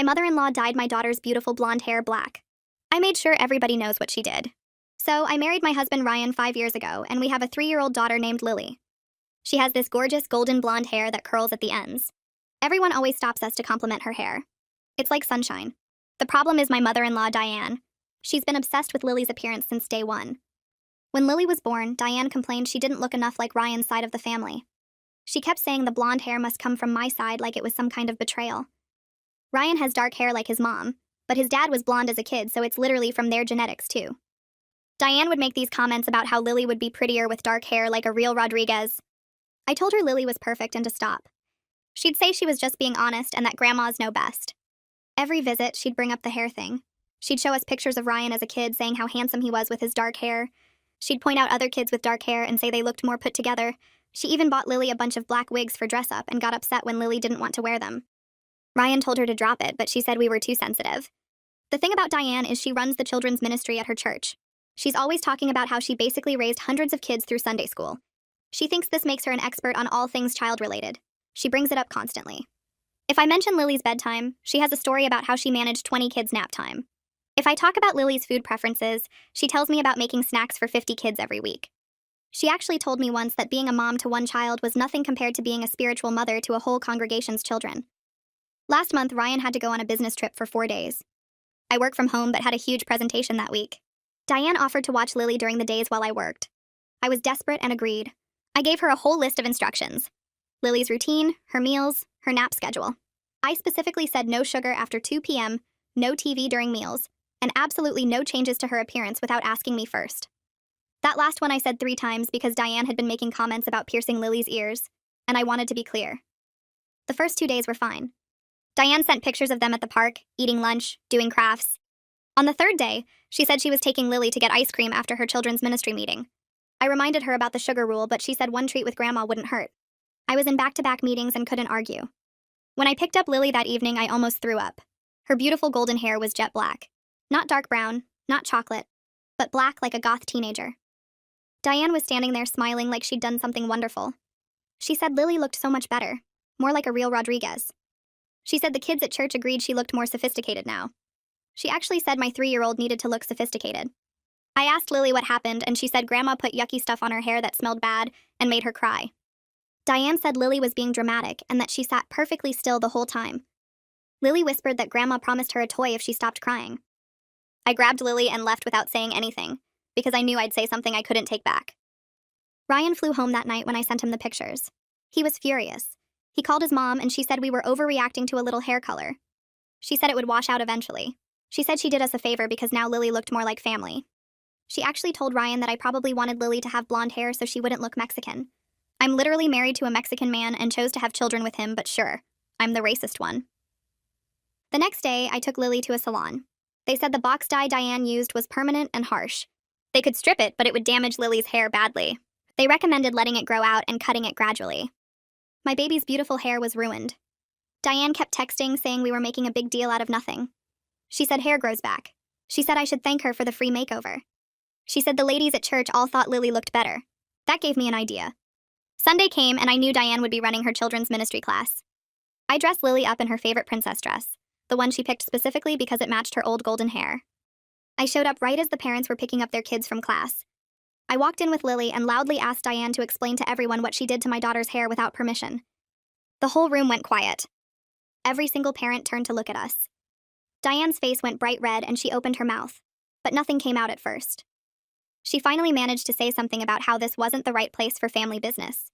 My mother-in-law dyed my daughter's beautiful blonde hair black. I made sure everybody knows what she did. So, I married my husband Ryan 5 years ago, and we have a 3-year-old daughter named Lily. She has this gorgeous golden blonde hair that curls at the ends. Everyone always stops us to compliment her hair. It's like sunshine. The problem is my mother-in-law, Diane. She's been obsessed with Lily's appearance since day one. When Lily was born, Diane complained she didn't look enough like Ryan's side of the family. She kept saying the blonde hair must come from my side like it was some kind of betrayal. Ryan has dark hair like his mom, but his dad was blonde as a kid, so it's literally from their genetics too. Diane would make these comments about how Lily would be prettier with dark hair like a real Rodriguez. I told her Lily was perfect and to stop. She'd say she was just being honest and that grandmas know best. Every visit, she'd bring up the hair thing. She'd show us pictures of Ryan as a kid saying how handsome he was with his dark hair. She'd point out other kids with dark hair and say they looked more put together. She even bought Lily a bunch of black wigs for dress up and got upset when Lily didn't want to wear them. Ryan told her to drop it, but she said we were too sensitive. The thing about Diane is she runs the children's ministry at her church. She's always talking about how she basically raised hundreds of kids through Sunday school. She thinks this makes her an expert on all things child-related. She brings it up constantly. If I mention Lily's bedtime, she has a story about how she managed 20 kids' nap time. If I talk about Lily's food preferences, she tells me about making snacks for 50 kids every week. She actually told me once that being a mom to one child was nothing compared to being a spiritual mother to a whole congregation's children. Last month, Ryan had to go on a business trip for 4 days. I work from home but had a huge presentation that week. Diane offered to watch Lily during the days while I worked. I was desperate and agreed. I gave her a whole list of instructions. Lily's routine, her meals, her nap schedule. I specifically said no sugar after 2 p.m., no TV during meals, and absolutely no changes to her appearance without asking me first. That last one I said 3 times because Diane had been making comments about piercing Lily's ears, and I wanted to be clear. The first 2 days were fine. Diane sent pictures of them at the park, eating lunch, doing crafts. On the 3rd day, she said she was taking Lily to get ice cream after her children's ministry meeting. I reminded her about the sugar rule, but she said one treat with Grandma wouldn't hurt. I was in back-to-back meetings and couldn't argue. When I picked up Lily that evening, I almost threw up. Her beautiful golden hair was jet black. Not dark brown, not chocolate, but black like a goth teenager. Diane was standing there smiling like she'd done something wonderful. She said Lily looked so much better, more like a real Rodriguez. She said the kids at church agreed she looked more sophisticated now. She actually said my 3-year-old needed to look sophisticated. I asked Lily what happened, and she said Grandma put yucky stuff on her hair that smelled bad and made her cry. Diane said Lily was being dramatic and that she sat perfectly still the whole time. Lily whispered that Grandma promised her a toy if she stopped crying. I grabbed Lily and left without saying anything, because I knew I'd say something I couldn't take back. Ryan flew home that night when I sent him the pictures. He was furious. He called his mom and she said we were overreacting to a little hair color. She said it would wash out eventually. She said she did us a favor because now Lily looked more like family. She actually told Ryan that I probably wanted Lily to have blonde hair so she wouldn't look Mexican. I'm literally married to a Mexican man and chose to have children with him, but sure, I'm the racist one. The next day, I took Lily to a salon. They said the box dye Diane used was permanent and harsh. They could strip it, but it would damage Lily's hair badly. They recommended letting it grow out and cutting it gradually. My baby's beautiful hair was ruined. Diane kept texting saying we were making a big deal out of nothing. She said hair grows back. She said I should thank her for the free makeover. She said the ladies at church all thought Lily looked better. That gave me an idea. Sunday came and I knew Diane would be running her children's ministry class. I dressed Lily up in her favorite princess dress, the one she picked specifically because it matched her old golden hair. I showed up right as the parents were picking up their kids from class. I walked in with Lily and loudly asked Diane to explain to everyone what she did to my daughter's hair without permission. The whole room went quiet. Every single parent turned to look at us. Diane's face went bright red and she opened her mouth, but nothing came out at first. She finally managed to say something about how this wasn't the right place for family business.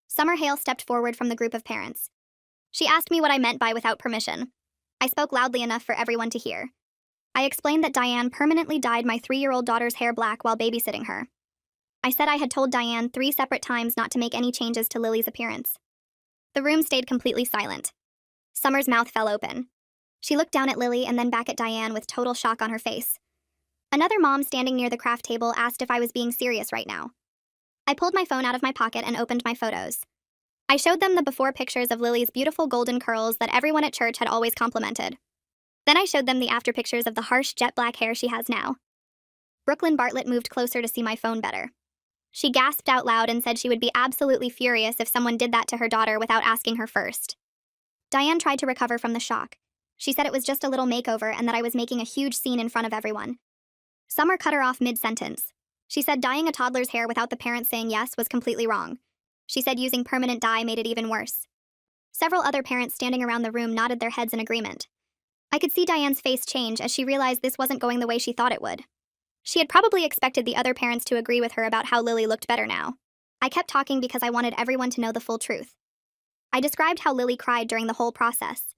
Summer Hale stepped forward from the group of parents. She asked me what I meant by without permission. I spoke loudly enough for everyone to hear. I explained that Diane permanently dyed my 3-year-old daughter's hair black while babysitting her. I said I had told Diane 3 separate times not to make any changes to Lily's appearance. The room stayed completely silent. Summer's mouth fell open. She looked down at Lily and then back at Diane with total shock on her face. Another mom standing near the craft table asked if I was being serious right now. I pulled my phone out of my pocket and opened my photos. I showed them the before pictures of Lily's beautiful golden curls that everyone at church had always complimented. Then I showed them the after pictures of the harsh jet black hair she has now. Brooklyn Bartlett moved closer to see my phone better. She gasped out loud and said she would be absolutely furious if someone did that to her daughter without asking her first. Diane tried to recover from the shock. She said it was just a little makeover and that I was making a huge scene in front of everyone. Summer cut her off mid-sentence. She said dyeing a toddler's hair without the parents saying yes was completely wrong. She said using permanent dye made it even worse. Several other parents standing around the room nodded their heads in agreement. I could see Diane's face change as she realized this wasn't going the way she thought it would. She had probably expected the other parents to agree with her about how Lily looked better now. I kept talking because I wanted everyone to know the full truth. I described how Lily cried during the whole process.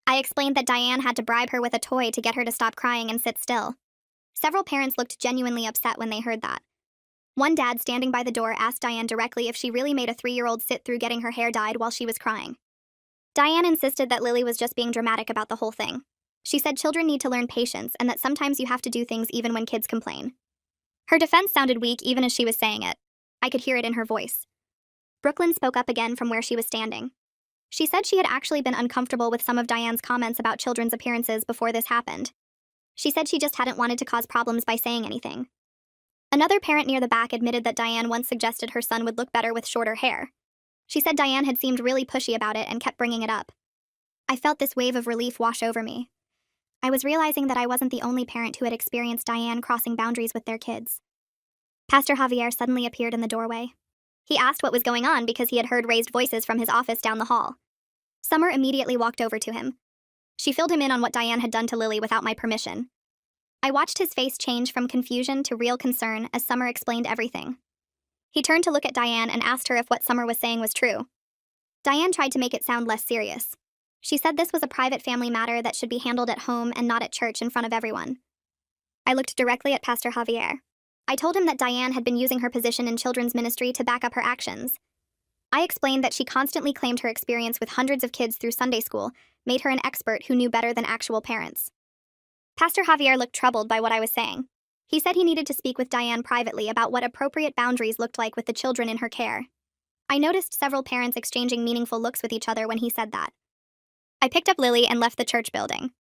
I explained that Diane had to bribe her with a toy to get her to stop crying and sit still. Several parents looked genuinely upset when they heard that. One dad standing by the door asked Diane directly if she really made a 3-year-old sit through getting her hair dyed while she was crying. Diane insisted that Lily was just being dramatic about the whole thing. She said children need to learn patience and that sometimes you have to do things even when kids complain. Her defense sounded weak even as she was saying it. I could hear it in her voice. Brooklyn spoke up again from where she was standing. She said she had actually been uncomfortable with some of Diane's comments about children's appearances before this happened. She said she just hadn't wanted to cause problems by saying anything. Another parent near the back admitted that Diane once suggested her son would look better with shorter hair. She said Diane had seemed really pushy about it and kept bringing it up. I felt this wave of relief wash over me. I was realizing that I wasn't the only parent who had experienced Diane crossing boundaries with their kids. Pastor Javier suddenly appeared in the doorway. He asked what was going on because he had heard raised voices from his office down the hall. Summer immediately walked over to him. She filled him in on what Diane had done to Lily without my permission. I watched his face change from confusion to real concern as Summer explained everything. He turned to look at Diane and asked her if what Summer was saying was true. Diane tried to make it sound less serious. She said this was a private family matter that should be handled at home and not at church in front of everyone. I looked directly at Pastor Javier. I told him that Diane had been using her position in children's ministry to back up her actions. I explained that she constantly claimed her experience with hundreds of kids through Sunday school made her an expert who knew better than actual parents. Pastor Javier looked troubled by what I was saying. He said he needed to speak with Diane privately about what appropriate boundaries looked like with the children in her care. I noticed several parents exchanging meaningful looks with each other when he said that. I picked up Lily and left the church building.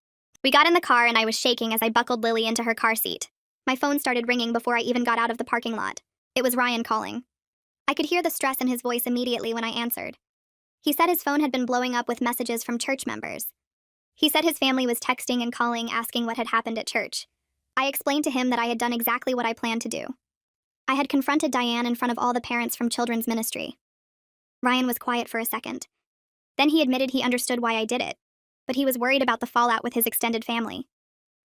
We got in the car and I was shaking as I buckled Lily into her car seat. My phone started ringing before I even got out of the parking lot. It was Ryan calling. I could hear the stress in his voice immediately when I answered. He said his phone had been blowing up with messages from church members. He said his family was texting and calling asking what had happened at church. I explained to him that I had done exactly what I planned to do. I had confronted Diane in front of all the parents from children's ministry. Ryan was quiet for a second. Then he admitted he understood why I did it, but he was worried about the fallout with his extended family.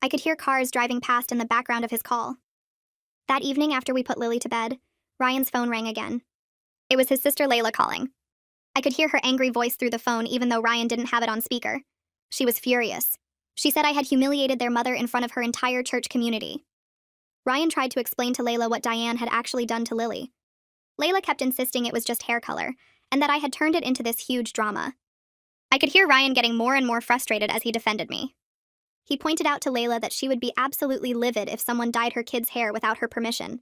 I could hear cars driving past in the background of his call. That evening after we put Lily to bed, Ryan's phone rang again. It was his sister Layla calling. I could hear her angry voice through the phone even though Ryan didn't have it on speaker. She was furious. She said I had humiliated their mother in front of her entire church community. Ryan tried to explain to Layla what Diane had actually done to Lily. Layla kept insisting it was just hair color, and that I had turned it into this huge drama. I could hear Ryan getting more and more frustrated as he defended me. He pointed out to Layla that she would be absolutely livid if someone dyed her kid's hair without her permission.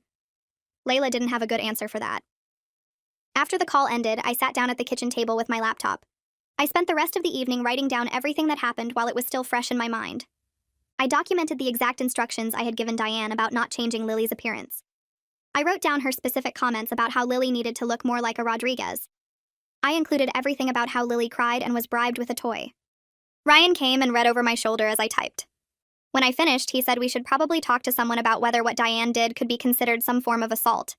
Layla didn't have a good answer for that. After the call ended, I sat down at the kitchen table with my laptop. I spent the rest of the evening writing down everything that happened while it was still fresh in my mind. I documented the exact instructions I had given Diane about not changing Lily's appearance. I wrote down her specific comments about how Lily needed to look more like a Rodriguez. I included everything about how Lily cried and was bribed with a toy. Ryan came and read over my shoulder as I typed. When I finished, he said we should probably talk to someone about whether what Diane did could be considered some form of assault.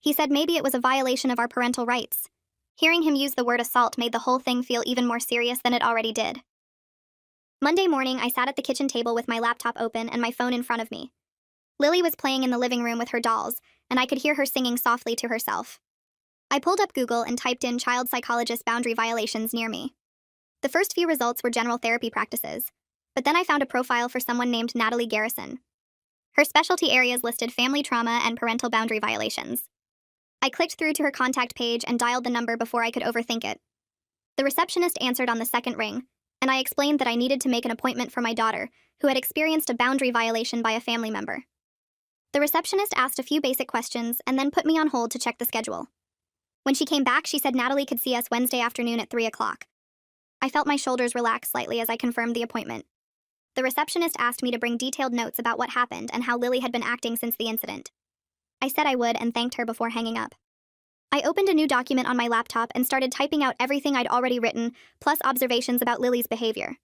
He said maybe it was a violation of our parental rights. Hearing him use the word assault made the whole thing feel even more serious than it already did. Monday morning, I sat at the kitchen table with my laptop open and my phone in front of me. Lily was playing in the living room with her dolls, and I could hear her singing softly to herself. I pulled up Google and typed in child psychologist boundary violations near me. The first few results were general therapy practices, but then I found a profile for someone named Natalie Garrison. Her specialty areas listed family trauma and parental boundary violations. I clicked through to her contact page and dialed the number before I could overthink it. The receptionist answered on the second ring, and I explained that I needed to make an appointment for my daughter, who had experienced a boundary violation by a family member. The receptionist asked a few basic questions and then put me on hold to check the schedule. When she came back, she said Natalie could see us Wednesday afternoon at 3 o'clock. I felt my shoulders relax slightly as I confirmed the appointment. The receptionist asked me to bring detailed notes about what happened and how Lily had been acting since the incident. I said I would and thanked her before hanging up. I opened a new document on my laptop and started typing out everything I'd already written, plus observations about Lily's behavior.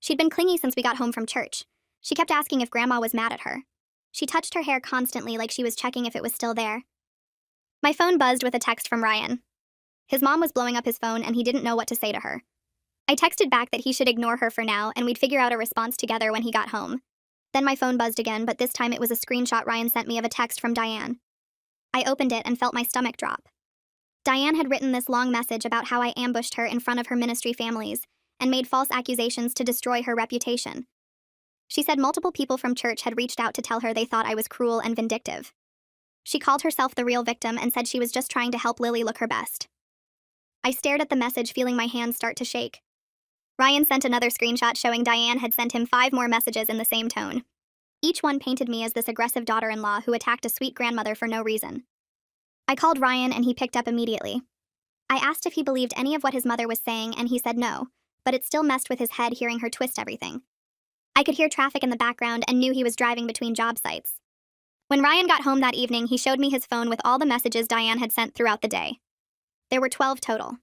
She'd been clingy since we got home from church. She kept asking if Grandma was mad at her. She touched her hair constantly like she was checking if it was still there. My phone buzzed with a text from Ryan. His mom was blowing up his phone and he didn't know what to say to her. I texted back that he should ignore her for now and we'd figure out a response together when he got home. Then my phone buzzed again, but this time it was a screenshot Ryan sent me of a text from Diane. I opened it and felt my stomach drop. Diane had written this long message about how I ambushed her in front of her ministry families and made false accusations to destroy her reputation. She said multiple people from church had reached out to tell her they thought I was cruel and vindictive. She called herself the real victim and said she was just trying to help Lily look her best. I stared at the message, feeling my hands start to shake. Ryan sent another screenshot showing Diane had sent him 5 more messages in the same tone. Each one painted me as this aggressive daughter-in-law who attacked a sweet grandmother for no reason. I called Ryan and he picked up immediately. I asked if he believed any of what his mother was saying and he said no, but it still messed with his head hearing her twist everything. I could hear traffic in the background and knew he was driving between job sites. When Ryan got home that evening, he showed me his phone with all the messages Diane had sent throughout the day. There were 12 total.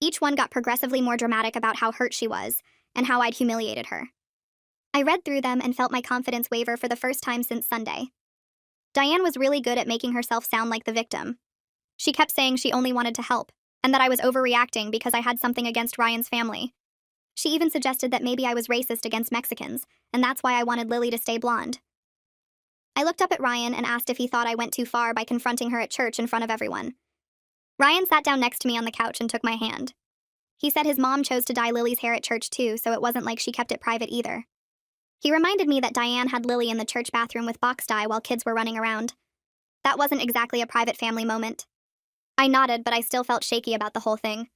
Each one got progressively more dramatic about how hurt she was and how I'd humiliated her. I read through them and felt my confidence waver for the first time since Sunday. Diane was really good at making herself sound like the victim. She kept saying she only wanted to help, and that I was overreacting because I had something against Ryan's family. She even suggested that maybe I was racist against Mexicans, and that's why I wanted Lily to stay blonde. I looked up at Ryan and asked if he thought I went too far by confronting her at church in front of everyone. Ryan sat down next to me on the couch and took my hand. He said his mom chose to dye Lily's hair at church too, so it wasn't like she kept it private either. He reminded me that Diane had Lily in the church bathroom with box dye while kids were running around. That wasn't exactly a private family moment. I nodded, but I still felt shaky about the whole thing.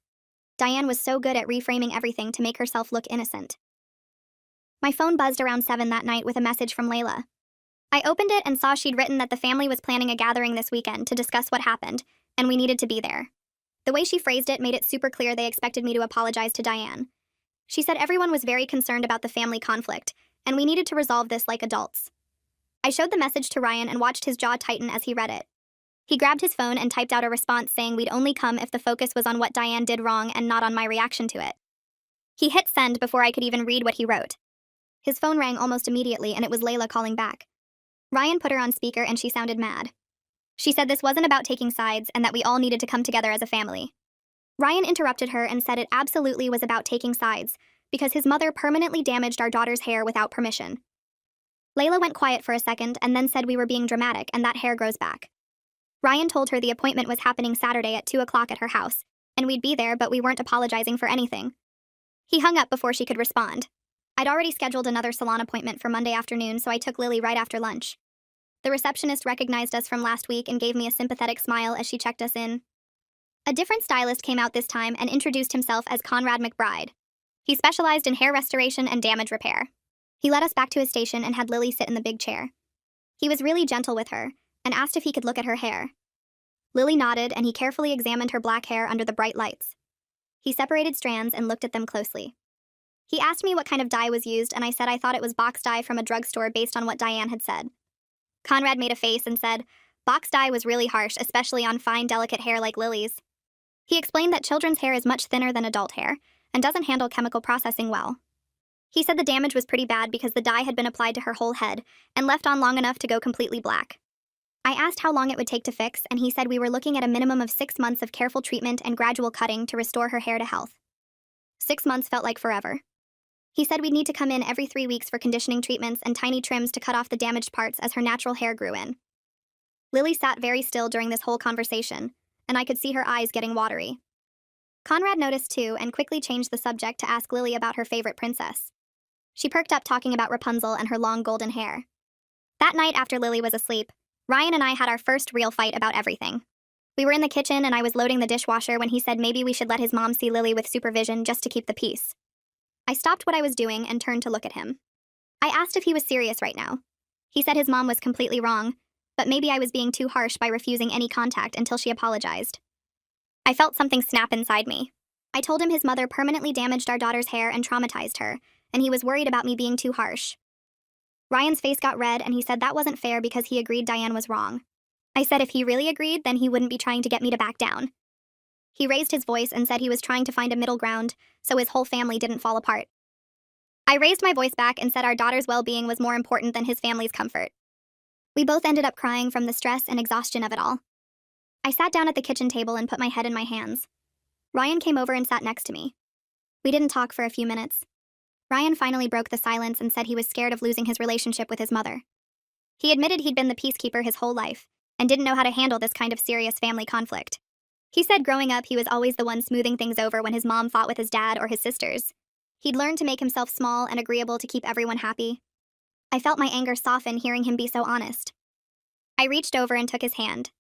Diane was so good at reframing everything to make herself look innocent. My phone buzzed around 7 that night with a message from Layla. I opened it and saw she'd written that the family was planning a gathering this weekend to discuss what happened, and we needed to be there. The way she phrased it made it super clear they expected me to apologize to Diane. She said everyone was very concerned about the family conflict, and we needed to resolve this like adults. I showed the message to Ryan and watched his jaw tighten as he read it. He grabbed his phone and typed out a response saying we'd only come if the focus was on what Diane did wrong and not on my reaction to it. He hit send before I could even read what he wrote. His phone rang almost immediately and it was Layla calling back. Ryan put her on speaker and she sounded mad. She said this wasn't about taking sides and that we all needed to come together as a family. Ryan interrupted her and said it absolutely was about taking sides, because his mother permanently damaged our daughter's hair without permission. Layla went quiet for a second and then said we were being dramatic and that hair grows back. Ryan told her the appointment was happening Saturday at 2 o'clock at her house, and we'd be there, but we weren't apologizing for anything. He hung up before she could respond. I'd already scheduled another salon appointment for Monday afternoon, so I took Lily right after lunch. The receptionist recognized us from last week and gave me a sympathetic smile as she checked us in. A different stylist came out this time and introduced himself as Conrad McBride. He specialized in hair restoration and damage repair. He led us back to his station and had Lily sit in the big chair. He was really gentle with her and asked if he could look at her hair. Lily nodded and he carefully examined her black hair under the bright lights. He separated strands and looked at them closely. He asked me what kind of dye was used and I said I thought it was box dye from a drugstore based on what Diane had said. Conrad made a face and said, box dye was really harsh, especially on fine, delicate hair like Lily's. He explained that children's hair is much thinner than adult hair and doesn't handle chemical processing well. He said the damage was pretty bad because the dye had been applied to her whole head and left on long enough to go completely black. I asked how long it would take to fix, and he said we were looking at a minimum of 6 months of careful treatment and gradual cutting to restore her hair to health. 6 months felt like forever. He said we'd need to come in every 3 weeks for conditioning treatments and tiny trims to cut off the damaged parts as her natural hair grew in. Lily sat very still during this whole conversation, and I could see her eyes getting watery. Conrad noticed too and quickly changed the subject to ask Lily about her favorite princess. She perked up talking about Rapunzel and her long golden hair. That night after Lily was asleep, Ryan and I had our first real fight about everything. We were in the kitchen and I was loading the dishwasher when he said maybe we should let his mom see Lily with supervision just to keep the peace. I stopped what I was doing and turned to look at him. I asked if he was serious right now. He said his mom was completely wrong, but maybe I was being too harsh by refusing any contact until she apologized. I felt something snap inside me. I told him his mother permanently damaged our daughter's hair and traumatized her, and he was worried about me being too harsh. Ryan's face got red and he said that wasn't fair because he agreed Diane was wrong. I said if he really agreed, then he wouldn't be trying to get me to back down. He raised his voice and said he was trying to find a middle ground so his whole family didn't fall apart. I raised my voice back and said our daughter's well-being was more important than his family's comfort. We both ended up crying from the stress and exhaustion of it all. I sat down at the kitchen table and put my head in my hands. Ryan came over and sat next to me. We didn't talk for a few minutes. Ryan finally broke the silence and said he was scared of losing his relationship with his mother. He admitted he'd been the peacekeeper his whole life and didn't know how to handle this kind of serious family conflict. He said growing up he was always the one smoothing things over when his mom fought with his dad or his sisters. He'd learned to make himself small and agreeable to keep everyone happy. I felt my anger soften hearing him be so honest. I reached over and took his hand.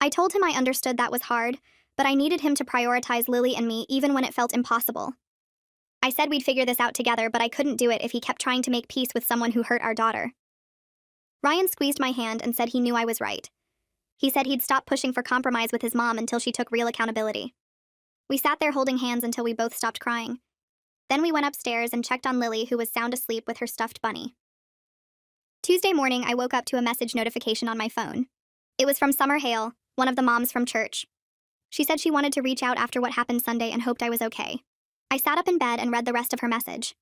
I told him I understood that was hard, but I needed him to prioritize Lily and me even when it felt impossible. I said we'd figure this out together, but I couldn't do it if he kept trying to make peace with someone who hurt our daughter. Ryan squeezed my hand and said he knew I was right. He said he'd stop pushing for compromise with his mom until she took real accountability. We sat there holding hands until we both stopped crying. Then we went upstairs and checked on Lily, who was sound asleep with her stuffed bunny. Tuesday morning, I woke up to a message notification on my phone. It was from Summer Hale, one of the moms from church. She said she wanted to reach out after what happened Sunday and hoped I was okay. I sat up in bed and read the rest of her message.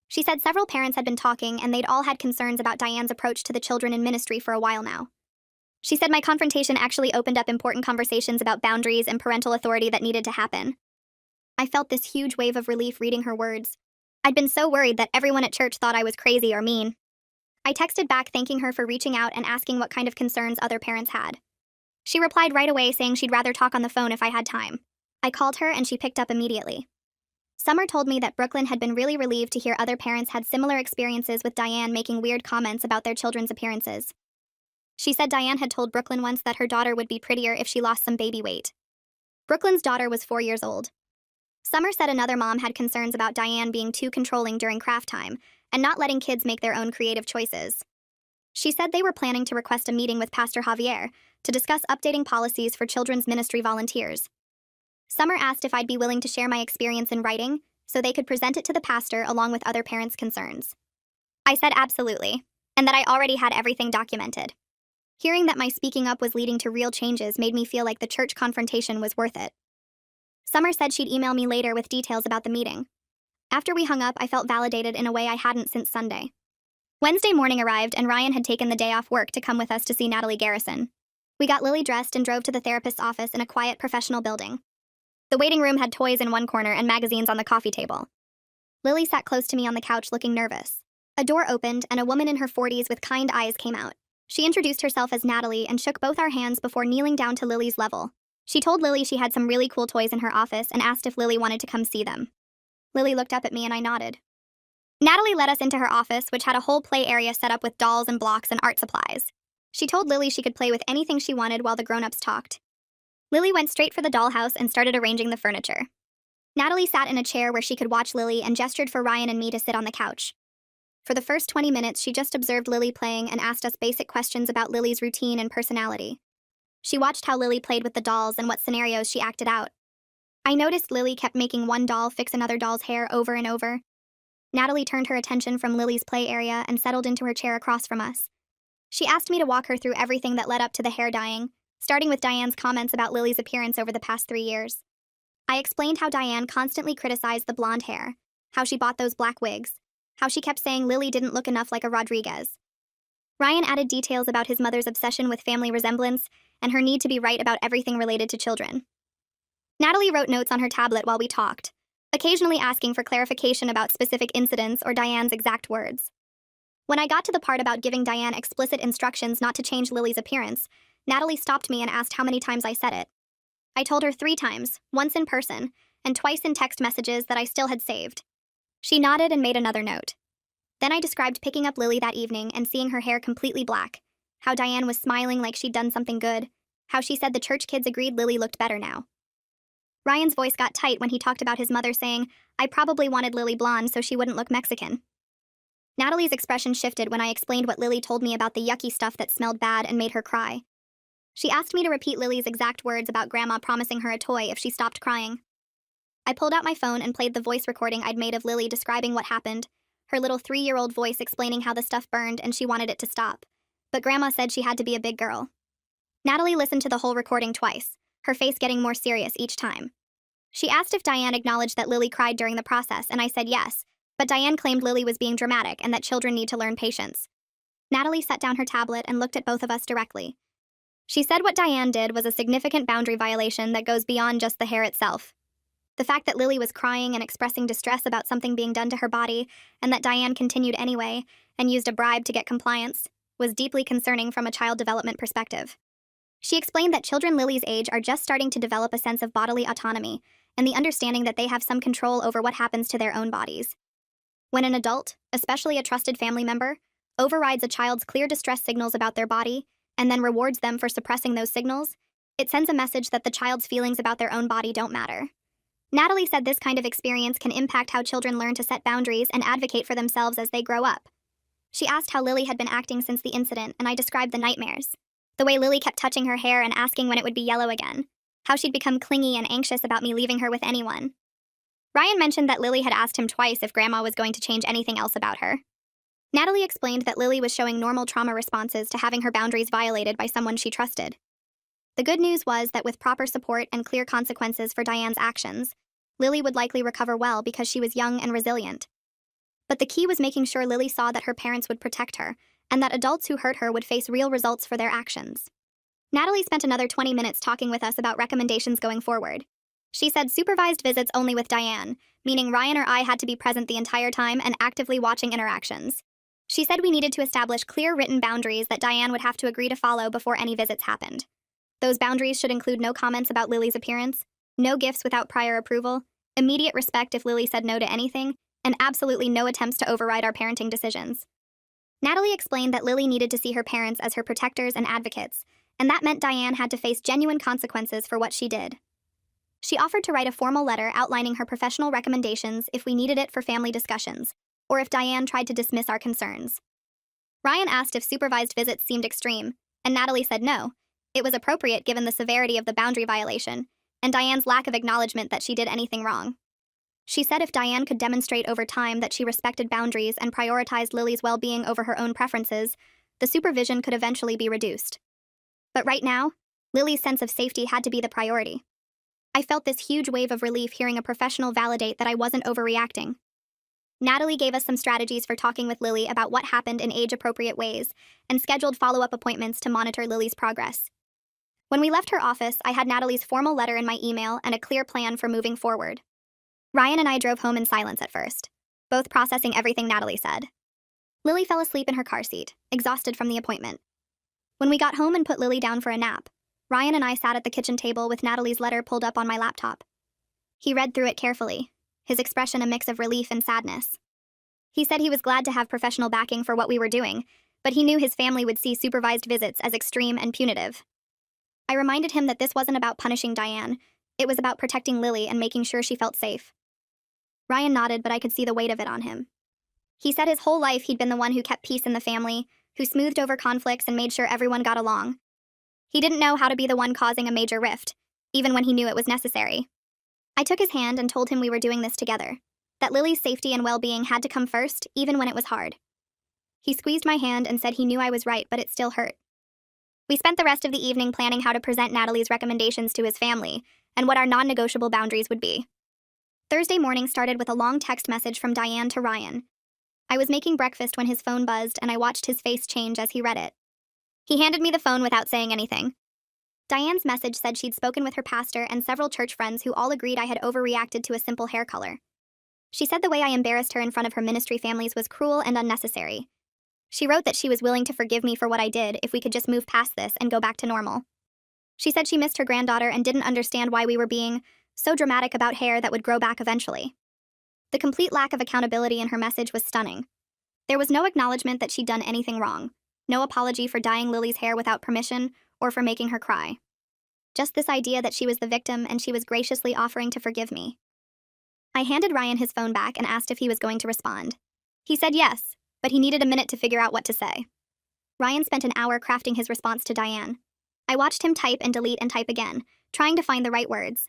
She said several parents had been talking and they'd all had concerns about Diane's approach to the children in ministry for a while now. She said my confrontation actually opened up important conversations about boundaries and parental authority that needed to happen. I felt this huge wave of relief reading her words. I'd been so worried that everyone at church thought I was crazy or mean. I texted back thanking her for reaching out and asking what kind of concerns other parents had. She replied right away saying she'd rather talk on the phone if I had time. I called her and she picked up immediately. Summer told me that Brooklyn had been really relieved to hear other parents had similar experiences with Diane making weird comments about their children's appearances. She said Diane had told Brooklyn once that her daughter would be prettier if she lost some baby weight. Brooklyn's daughter was 4 years old. Summer said another mom had concerns about Diane being too controlling during craft time and not letting kids make their own creative choices. She said they were planning to request a meeting with Pastor Javier to discuss updating policies for children's ministry volunteers. Summer asked if I'd be willing to share my experience in writing so they could present it to the pastor along with other parents' concerns. I said absolutely, and that I already had everything documented. Hearing that my speaking up was leading to real changes made me feel like the church confrontation was worth it. Summer said she'd email me later with details about the meeting. After we hung up, I felt validated in a way I hadn't since Sunday. Wednesday morning arrived and Ryan had taken the day off work to come with us to see Natalie Garrison. We got Lily dressed and drove to the therapist's office in a quiet professional building. The waiting room had toys in one corner and magazines on the coffee table. Lily sat close to me on the couch looking nervous. A door opened and a woman in her 40s with kind eyes came out. She introduced herself as Natalie and shook both our hands before kneeling down to Lily's level. She told Lily she had some really cool toys in her office and asked if Lily wanted to come see them. Lily looked up at me and I nodded. Natalie led us into her office, which had a whole play area set up with dolls and blocks and art supplies. She told Lily she could play with anything she wanted while the grown-ups talked. Lily went straight for the dollhouse and started arranging the furniture. Natalie sat in a chair where she could watch Lily and gestured for Ryan and me to sit on the couch. For the first 20 minutes, she just observed Lily playing and asked us basic questions about Lily's routine and personality. She watched how Lily played with the dolls and what scenarios she acted out. I noticed Lily kept making one doll fix another doll's hair over and over. Natalie turned her attention from Lily's play area and settled into her chair across from us. She asked me to walk her through everything that led up to the hair dyeing, starting with Diane's comments about Lily's appearance over the past 3 years. I explained how Diane constantly criticized the blonde hair, how she bought those black wigs, how she kept saying Lily didn't look enough like a Rodriguez. Ryan added details about his mother's obsession with family resemblance and her need to be right about everything related to children. Natalie wrote notes on her tablet while we talked, occasionally asking for clarification about specific incidents or Diane's exact words. When I got to the part about giving Diane explicit instructions not to change Lily's appearance, Natalie stopped me and asked how many times I said it. I told her 3 times, once in person, and twice in text messages that I still had saved. She nodded and made another note. Then I described picking up Lily that evening and seeing her hair completely black, how Diane was smiling like she'd done something good, how she said the church kids agreed Lily looked better now. Ryan's voice got tight when he talked about his mother saying, I probably wanted Lily blonde so she wouldn't look Mexican. Natalie's expression shifted when I explained what Lily told me about the yucky stuff that smelled bad and made her cry. She asked me to repeat Lily's exact words about Grandma promising her a toy if she stopped crying. I pulled out my phone and played the voice recording I'd made of Lily describing what happened, her little 3-year-old voice explaining how the stuff burned and she wanted it to stop. But Grandma said she had to be a big girl. Natalie listened to the whole recording twice, her face getting more serious each time. She asked if Diane acknowledged that Lily cried during the process, and I said yes, But Diane claimed Lily was being dramatic and that children need to learn patience. Natalie set down her tablet and looked at both of us directly. She said what Diane did was a significant boundary violation that goes beyond just the hair itself. The fact that Lily was crying and expressing distress about something being done to her body, and that Diane continued anyway and used a bribe to get compliance, was deeply concerning from a child development perspective. She explained that children Lily's age are just starting to develop a sense of bodily autonomy and the understanding that they have some control over what happens to their own bodies. When an adult, especially a trusted family member, overrides a child's clear distress signals about their body and then rewards them for suppressing those signals, it sends a message that the child's feelings about their own body don't matter. Natalie said this kind of experience can impact how children learn to set boundaries and advocate for themselves as they grow up. She asked how Lily had been acting since the incident, and I described the nightmares. The way Lily kept touching her hair and asking when it would be yellow again. How she'd become clingy and anxious about me leaving her with anyone. Ryan mentioned that Lily had asked him twice if Grandma was going to change anything else about her. Natalie explained that Lily was showing normal trauma responses to having her boundaries violated by someone she trusted. The good news was that with proper support and clear consequences for Diane's actions, Lily would likely recover well because she was young and resilient. But the key was making sure Lily saw that her parents would protect her, and that adults who hurt her would face real results for their actions. Natalie spent another 20 minutes talking with us about recommendations going forward. She said supervised visits only with Diane, meaning Ryan or I had to be present the entire time and actively watching interactions. She said we needed to establish clear written boundaries that Diane would have to agree to follow before any visits happened. Those boundaries should include no comments about Lily's appearance, no gifts without prior approval, immediate respect if Lily said no to anything, and absolutely no attempts to override our parenting decisions. Natalie explained that Lily needed to see her parents as her protectors and advocates, and that meant Diane had to face genuine consequences for what she did. She offered to write a formal letter outlining her professional recommendations if we needed it for family discussions, or if Diane tried to dismiss our concerns. Ryan asked if supervised visits seemed extreme, and Natalie said no. It was appropriate given the severity of the boundary violation, and Diane's lack of acknowledgement that she did anything wrong. She said if Diane could demonstrate over time that she respected boundaries and prioritized Lily's well-being over her own preferences, the supervision could eventually be reduced. But right now, Lily's sense of safety had to be the priority. I felt this huge wave of relief hearing a professional validate that I wasn't overreacting. Natalie gave us some strategies for talking with Lily about what happened in age-appropriate ways and scheduled follow-up appointments to monitor Lily's progress. When we left her office, I had Natalie's formal letter in my email and a clear plan for moving forward. Ryan and I drove home in silence at first, both processing everything Natalie said. Lily fell asleep in her car seat, exhausted from the appointment. When we got home and put Lily down for a nap, Ryan and I sat at the kitchen table with Natalie's letter pulled up on my laptop. He read through it carefully, his expression a mix of relief and sadness. He said he was glad to have professional backing for what we were doing, but he knew his family would see supervised visits as extreme and punitive. I reminded him that this wasn't about punishing Diane, it was about protecting Lily and making sure she felt safe. Ryan nodded, but I could see the weight of it on him. He said his whole life he'd been the one who kept peace in the family, who smoothed over conflicts and made sure everyone got along. He didn't know how to be the one causing a major rift, even when he knew it was necessary. I took his hand and told him we were doing this together, that Lily's safety and well-being had to come first, even when it was hard. He squeezed my hand and said he knew I was right, but it still hurt. We spent the rest of the evening planning how to present Natalie's recommendations to his family and what our non-negotiable boundaries would be. Thursday morning started with a long text message from Diane to Ryan. I was making breakfast when his phone buzzed and I watched his face change as he read it. He handed me the phone without saying anything. Diane's message said she'd spoken with her pastor and several church friends who all agreed I had overreacted to a simple hair color. She said the way I embarrassed her in front of her ministry families was cruel and unnecessary. She wrote that she was willing to forgive me for what I did if we could just move past this and go back to normal. She said she missed her granddaughter and didn't understand why we were being so dramatic about hair that would grow back eventually. The complete lack of accountability in her message was stunning. There was no acknowledgement that she'd done anything wrong, no apology for dyeing Lily's hair without permission or for making her cry. Just this idea that she was the victim and she was graciously offering to forgive me. I handed Ryan his phone back and asked if he was going to respond. He said yes, but he needed a minute to figure out what to say. Ryan spent an hour crafting his response to Diane. I watched him type and delete and type again, trying to find the right words.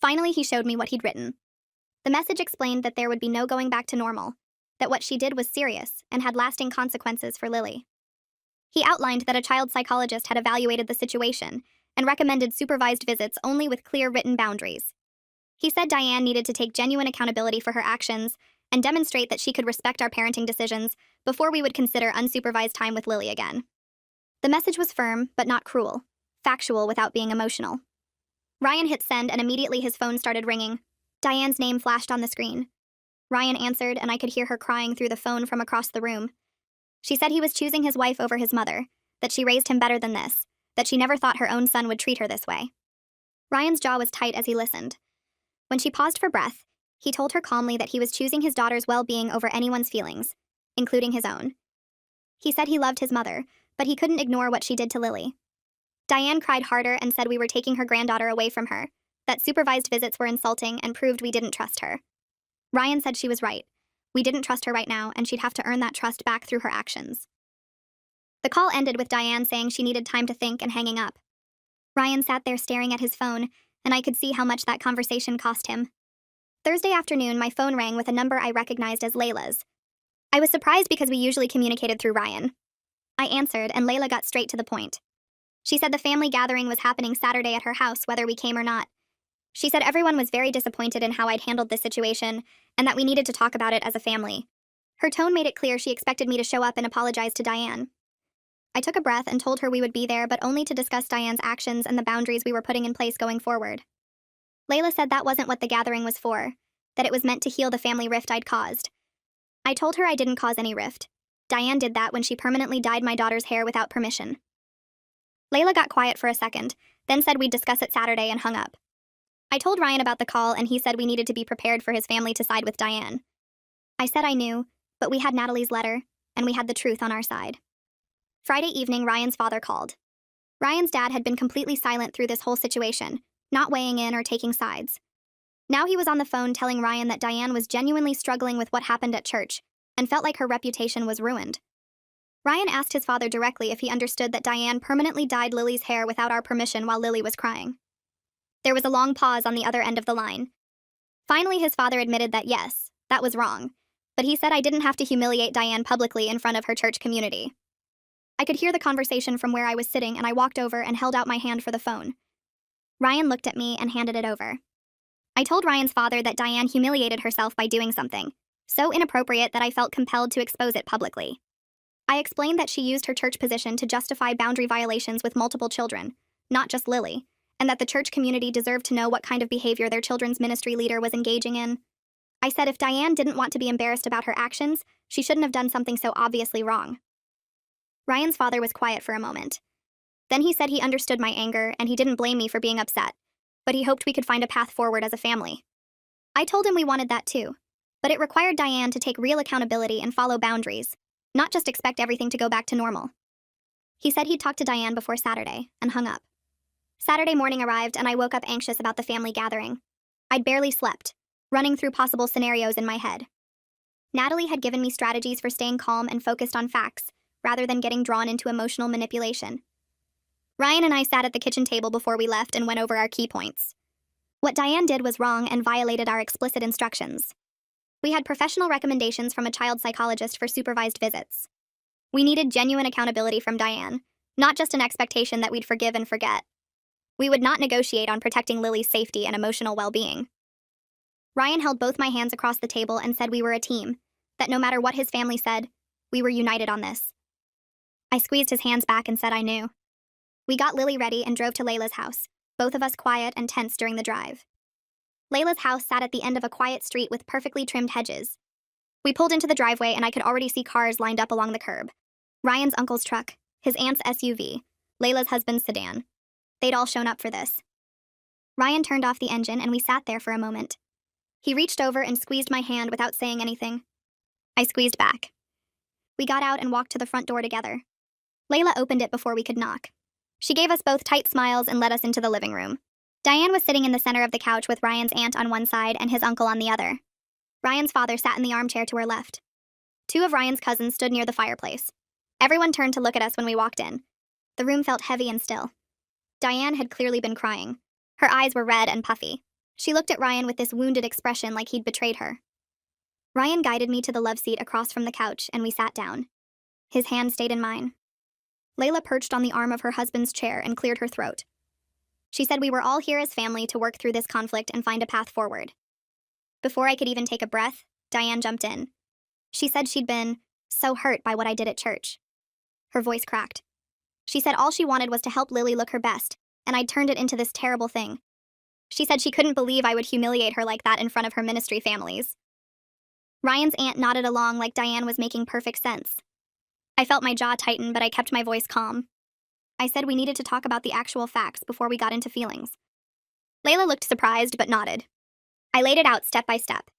Finally, he showed me what he'd written. The message explained that there would be no going back to normal, that what she did was serious and had lasting consequences for Lily. He outlined that a child psychologist had evaluated the situation and recommended supervised visits only with clear written boundaries. He said Diane needed to take genuine accountability for her actions and demonstrate that she could respect our parenting decisions before we would consider unsupervised time with Lily again. The message was firm, but not cruel, factual without being emotional. Ryan hit send, and immediately his phone started ringing. Diane's name flashed on the screen. Ryan answered, and I could hear her crying through the phone from across the room. She said he was choosing his wife over his mother, that she raised him better than this, that she never thought her own son would treat her this way. Ryan's jaw was tight as he listened. When she paused for breath, he told her calmly that he was choosing his daughter's well-being over anyone's feelings, including his own. He said he loved his mother, but he couldn't ignore what she did to Lily. Diane cried harder and said we were taking her granddaughter away from her, that supervised visits were insulting and proved we didn't trust her. Ryan said she was right. We didn't trust her right now, and she'd have to earn that trust back through her actions. The call ended with Diane saying she needed time to think and hanging up. Ryan sat there staring at his phone, and I could see how much that conversation cost him. Thursday afternoon, my phone rang with a number I recognized as Layla's. I was surprised because we usually communicated through Ryan. I answered, and Layla got straight to the point. She said the family gathering was happening Saturday at her house, whether we came or not. She said everyone was very disappointed in how I'd handled this situation, and that we needed to talk about it as a family. Her tone made it clear she expected me to show up and apologize to Diane. I took a breath and told her we would be there, but only to discuss Diane's actions and the boundaries we were putting in place going forward. Layla said that wasn't what the gathering was for, that it was meant to heal the family rift I'd caused. I told her I didn't cause any rift. Diane did that when she permanently dyed my daughter's hair without permission. Layla got quiet for a second, then said we'd discuss it Saturday and hung up. I told Ryan about the call, and he said we needed to be prepared for his family to side with Diane. I said I knew, but we had Natalie's letter, and we had the truth on our side. Friday evening, Ryan's father called. Ryan's dad had been completely silent through this whole situation, not weighing in or taking sides. Now he was on the phone telling Ryan that Diane was genuinely struggling with what happened at church, and felt like her reputation was ruined. Ryan asked his father directly if he understood that Diane permanently dyed Lily's hair without our permission while Lily was crying. There was a long pause on the other end of the line. Finally, his father admitted that yes, that was wrong, but he said I didn't have to humiliate Diane publicly in front of her church community. I could hear the conversation from where I was sitting, and I walked over and held out my hand for the phone. Ryan looked at me and handed it over. I told Ryan's father that Diane humiliated herself by doing something so inappropriate that I felt compelled to expose it publicly. I explained that she used her church position to justify boundary violations with multiple children, not just Lily, and that the church community deserved to know what kind of behavior their children's ministry leader was engaging in. I said if Diane didn't want to be embarrassed about her actions, she shouldn't have done something so obviously wrong. Ryan's father was quiet for a moment. Then he said he understood my anger and he didn't blame me for being upset, but he hoped we could find a path forward as a family. I told him we wanted that too, but it required Diane to take real accountability and follow boundaries, not just expect everything to go back to normal. He said he'd talk to Diane before Saturday, and hung up. Saturday morning arrived, and I woke up anxious about the family gathering. I'd barely slept, running through possible scenarios in my head. Natalie had given me strategies for staying calm and focused on facts, rather than getting drawn into emotional manipulation. Ryan and I sat at the kitchen table before we left and went over our key points. What Diane did was wrong and violated our explicit instructions. We had professional recommendations from a child psychologist for supervised visits. We needed genuine accountability from Diane, not just an expectation that we'd forgive and forget. We would not negotiate on protecting Lily's safety and emotional well-being. Ryan held both my hands across the table and said we were a team, that no matter what his family said, we were united on this. I squeezed his hands back and said I knew. We got Lily ready and drove to Layla's house, both of us quiet and tense during the drive. Layla's house sat at the end of a quiet street with perfectly trimmed hedges. We pulled into the driveway and I could already see cars lined up along the curb. Ryan's uncle's truck, his aunt's SUV, Layla's husband's sedan. They'd all shown up for this. Ryan turned off the engine and we sat there for a moment. He reached over and squeezed my hand without saying anything. I squeezed back. We got out and walked to the front door together. Layla opened it before we could knock. She gave us both tight smiles and led us into the living room. Diane was sitting in the center of the couch with Ryan's aunt on one side and his uncle on the other. Ryan's father sat in the armchair to her left. Two of Ryan's cousins stood near the fireplace. Everyone turned to look at us when we walked in. The room felt heavy and still. Diane had clearly been crying. Her eyes were red and puffy. She looked at Ryan with this wounded expression like he'd betrayed her. Ryan guided me to the love seat across from the couch and we sat down. His hand stayed in mine. Layla perched on the arm of her husband's chair and cleared her throat. She said we were all here as family to work through this conflict and find a path forward. Before I could even take a breath, Diane jumped in. She said she'd been so hurt by what I did at church. Her voice cracked. She said all she wanted was to help Lily look her best, and I'd turned it into this terrible thing. She said she couldn't believe I would humiliate her like that in front of her ministry families. Ryan's aunt nodded along like Diane was making perfect sense. I felt my jaw tighten, but I kept my voice calm. I said we needed to talk about the actual facts before we got into feelings. Layla looked surprised but nodded. I laid it out step by step.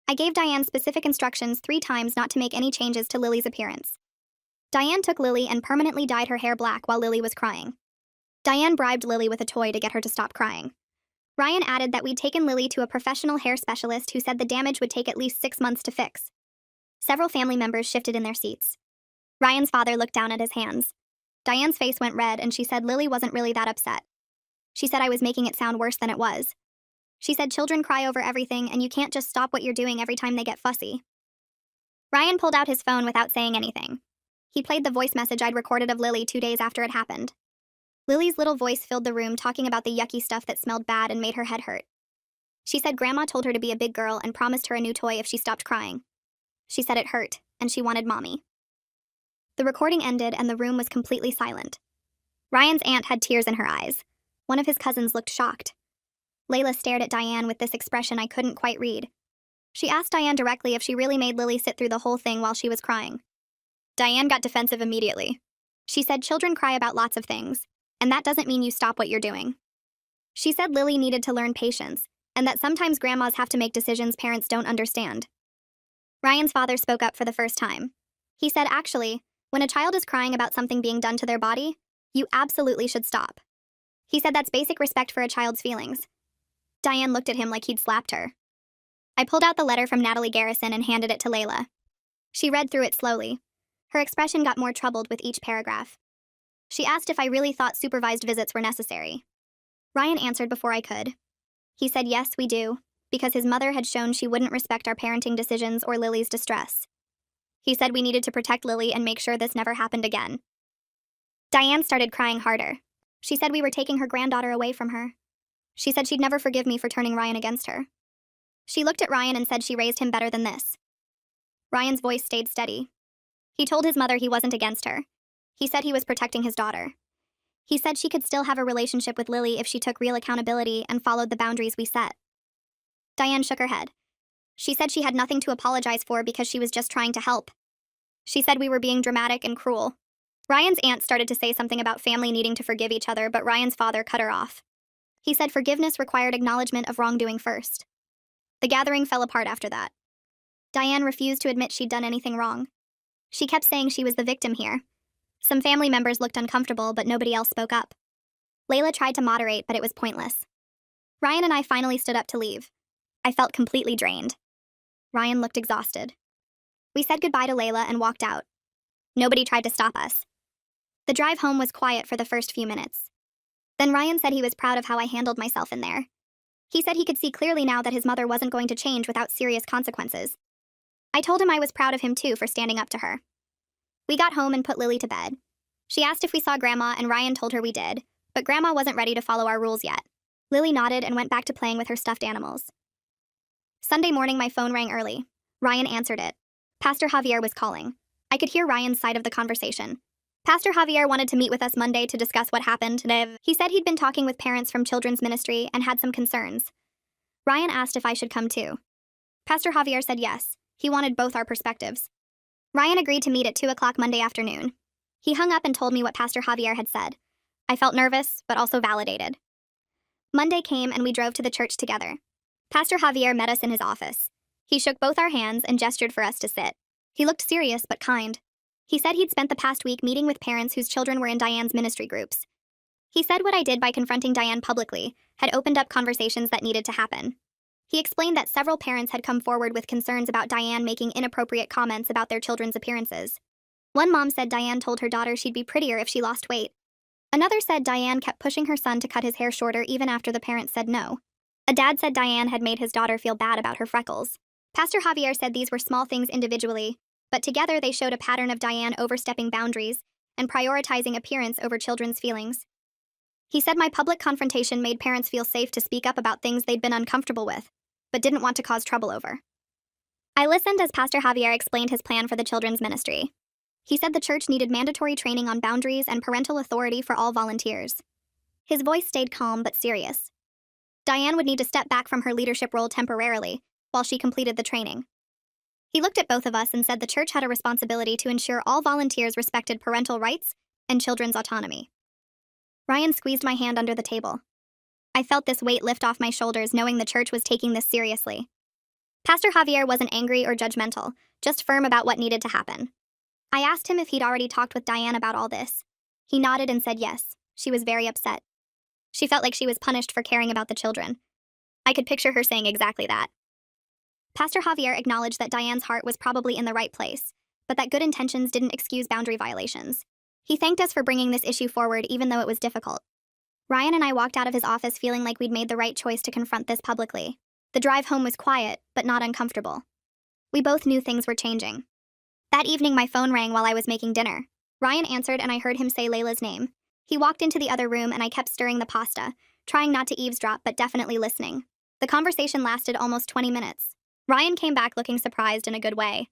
I gave Diane specific instructions 3 times not to make any changes to Lily's appearance. Diane took Lily and permanently dyed her hair black while Lily was crying. Diane bribed Lily with a toy to get her to stop crying. Ryan added that we'd taken Lily to a professional hair specialist who said the damage would take at least 6 months to fix. Several family members shifted in their seats. Ryan's father looked down at his hands. Diane's face went red and she said Lily wasn't really that upset. She said I was making it sound worse than it was. She said children cry over everything and you can't just stop what you're doing every time they get fussy. Ryan pulled out his phone without saying anything. He played the voice message I'd recorded of Lily 2 days after it happened. Lily's little voice filled the room talking about the yucky stuff that smelled bad and made her head hurt. She said Grandma told her to be a big girl and promised her a new toy if she stopped crying. She said it hurt, and she wanted Mommy. The recording ended and the room was completely silent. Ryan's aunt had tears in her eyes. One of his cousins looked shocked. Layla stared at Diane with this expression I couldn't quite read. She asked Diane directly if she really made Lily sit through the whole thing while she was crying. Diane got defensive immediately. She said children cry about lots of things, and that doesn't mean you stop what you're doing. She said Lily needed to learn patience, and that sometimes grandmas have to make decisions parents don't understand. Ryan's father spoke up for the first time. He said, actually, when a child is crying about something being done to their body, you absolutely should stop. He said that's basic respect for a child's feelings. Diane looked at him like he'd slapped her. I pulled out the letter from Natalie Garrison and handed it to Layla. She read through it slowly. Her expression got more troubled with each paragraph. She asked if I really thought supervised visits were necessary. Ryan answered before I could. He said yes, we do, because his mother had shown she wouldn't respect our parenting decisions or Lily's distress. He said we needed to protect Lily and make sure this never happened again. Diane started crying harder. She said we were taking her granddaughter away from her. She said she'd never forgive me for turning Ryan against her. She looked at Ryan and said she raised him better than this. Ryan's voice stayed steady. He told his mother he wasn't against her. He said he was protecting his daughter. He said she could still have a relationship with Lily if she took real accountability and followed the boundaries we set. Diane shook her head. She said she had nothing to apologize for because she was just trying to help. She said we were being dramatic and cruel. Ryan's aunt started to say something about family needing to forgive each other, but Ryan's father cut her off. He said forgiveness required acknowledgement of wrongdoing first. The gathering fell apart after that. Diane refused to admit she'd done anything wrong. She kept saying she was the victim here. Some family members looked uncomfortable, but nobody else spoke up. Layla tried to moderate, but it was pointless. Ryan and I finally stood up to leave. I felt completely drained. Ryan looked exhausted. We said goodbye to Layla and walked out. Nobody tried to stop us. The drive home was quiet for the first few minutes. Then Ryan said he was proud of how I handled myself in there. He said he could see clearly now that his mother wasn't going to change without serious consequences. I told him I was proud of him too for standing up to her. We got home and put Lily to bed. She asked if we saw Grandma and Ryan told her we did, but Grandma wasn't ready to follow our rules yet. Lily nodded and went back to playing with her stuffed animals. Sunday morning my phone rang early. Ryan answered it. Pastor Javier was calling. I could hear Ryan's side of the conversation. Pastor Javier wanted to meet with us Monday to discuss what happened. He said he'd been talking with parents from children's ministry and had some concerns. Ryan asked if I should come too. Pastor Javier said yes. He wanted both our perspectives. Ryan agreed to meet at 2 o'clock Monday afternoon. He hung up and told me what Pastor Javier had said. I felt nervous, but also validated. Monday came and we drove to the church together. Pastor Javier met us in his office. He shook both our hands and gestured for us to sit. He looked serious but kind. He said he'd spent the past week meeting with parents whose children were in Diane's ministry groups. He said what I did by confronting Diane publicly had opened up conversations that needed to happen. He explained that several parents had come forward with concerns about Diane making inappropriate comments about their children's appearances. One mom said Diane told her daughter she'd be prettier if she lost weight. Another said Diane kept pushing her son to cut his hair shorter even after the parents said no. A dad said Diane had made his daughter feel bad about her freckles. Pastor Javier said these were small things individually, but together they showed a pattern of Diane overstepping boundaries and prioritizing appearance over children's feelings. He said my public confrontation made parents feel safe to speak up about things they'd been uncomfortable with, but didn't want to cause trouble over. I listened as Pastor Javier explained his plan for the children's ministry. He said the church needed mandatory training on boundaries and parental authority for all volunteers. His voice stayed calm but serious. Diane would need to step back from her leadership role temporarily while she completed the training. He looked at both of us and said the church had a responsibility to ensure all volunteers respected parental rights and children's autonomy. Ryan squeezed my hand under the table. I felt this weight lift off my shoulders knowing the church was taking this seriously. Pastor Javier wasn't angry or judgmental, just firm about what needed to happen. I asked him if he'd already talked with Diane about all this. He nodded and said yes. She was very upset. She felt like she was punished for caring about the children. I could picture her saying exactly that. Pastor Javier acknowledged that Diane's heart was probably in the right place, but that good intentions didn't excuse boundary violations. He thanked us for bringing this issue forward even though it was difficult. Ryan and I walked out of his office feeling like we'd made the right choice to confront this publicly. The drive home was quiet, but not uncomfortable. We both knew things were changing. That evening my phone rang while I was making dinner. Ryan answered and I heard him say Layla's name. He walked into the other room and I kept stirring the pasta, trying not to eavesdrop but definitely listening. The conversation lasted almost 20 minutes. Ryan came back looking surprised in a good way.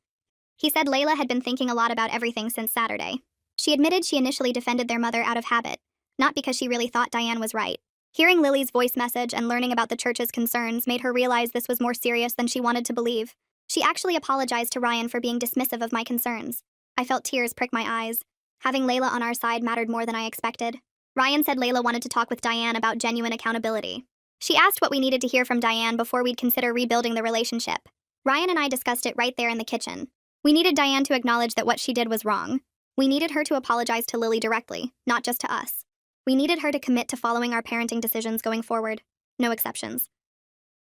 He said Layla had been thinking a lot about everything since Saturday. She admitted she initially defended their mother out of habit, not because she really thought Diane was right. Hearing Lily's voice message and learning about the church's concerns made her realize this was more serious than she wanted to believe. She actually apologized to Ryan for being dismissive of my concerns. I felt tears prick my eyes. Having Layla on our side mattered more than I expected. Ryan said Layla wanted to talk with Diane about genuine accountability. She asked what we needed to hear from Diane before we'd consider rebuilding the relationship. Ryan and I discussed it right there in the kitchen. We needed Diane to acknowledge that what she did was wrong. We needed her to apologize to Lily directly, not just to us. We needed her to commit to following our parenting decisions going forward. No exceptions.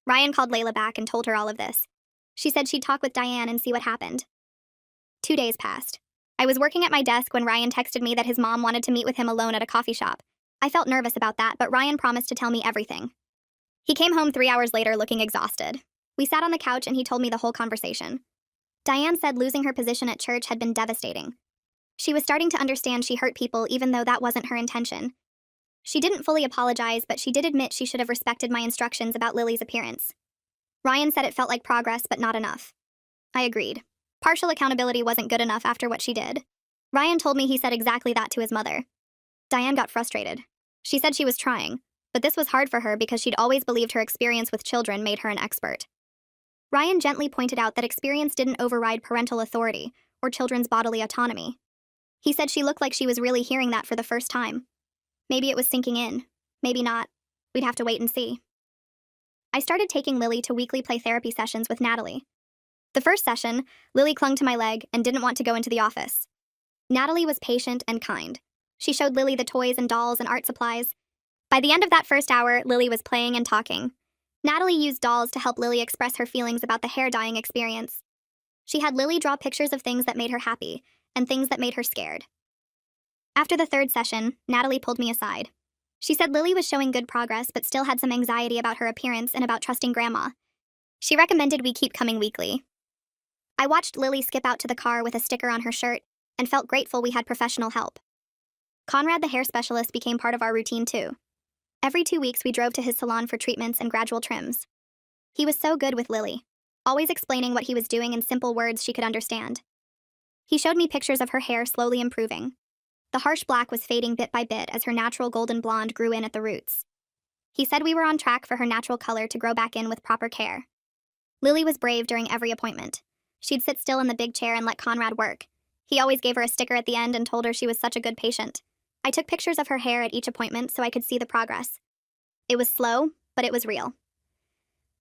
Ryan called Layla back and told her all of this. She said she'd talk with Diane and see what happened. 2 days passed. I was working at my desk when Ryan texted me that his mom wanted to meet with him alone at a coffee shop. I felt nervous about that, but Ryan promised to tell me everything. He came home 3 hours later looking exhausted. We sat on the couch and he told me the whole conversation. Diane said losing her position at church had been devastating. She was starting to understand she hurt people even though that wasn't her intention. She didn't fully apologize, but she did admit she should have respected my instructions about Lily's appearance. Ryan said it felt like progress, but not enough. I agreed. Partial accountability wasn't good enough after what she did. Ryan told me he said exactly that to his mother. Diane got frustrated. She said she was trying, but this was hard for her because she'd always believed her experience with children made her an expert. Ryan gently pointed out that experience didn't override parental authority or children's bodily autonomy. He said she looked like she was really hearing that for the first time. Maybe it was sinking in. Maybe not. We'd have to wait and see. I started taking Lily to weekly play therapy sessions with Natalie. The first session, Lily clung to my leg and didn't want to go into the office. Natalie was patient and kind. She showed Lily the toys and dolls and art supplies. By the end of that first hour, Lily was playing and talking. Natalie used dolls to help Lily express her feelings about the hair dyeing experience. She had Lily draw pictures of things that made her happy and things that made her scared. After the third session, Natalie pulled me aside. She said Lily was showing good progress but still had some anxiety about her appearance and about trusting Grandma. She recommended we keep coming weekly. I watched Lily skip out to the car with a sticker on her shirt and felt grateful we had professional help. Conrad, the hair specialist, became part of our routine too. Every 2 weeks we drove to his salon for treatments and gradual trims. He was so good with Lily, always explaining what he was doing in simple words she could understand. He showed me pictures of her hair slowly improving. The harsh black was fading bit by bit as her natural golden blonde grew in at the roots. He said we were on track for her natural color to grow back in with proper care. Lily was brave during every appointment. She'd sit still in the big chair and let Conrad work. He always gave her a sticker at the end and told her she was such a good patient. I took pictures of her hair at each appointment so I could see the progress. It was slow, but it was real.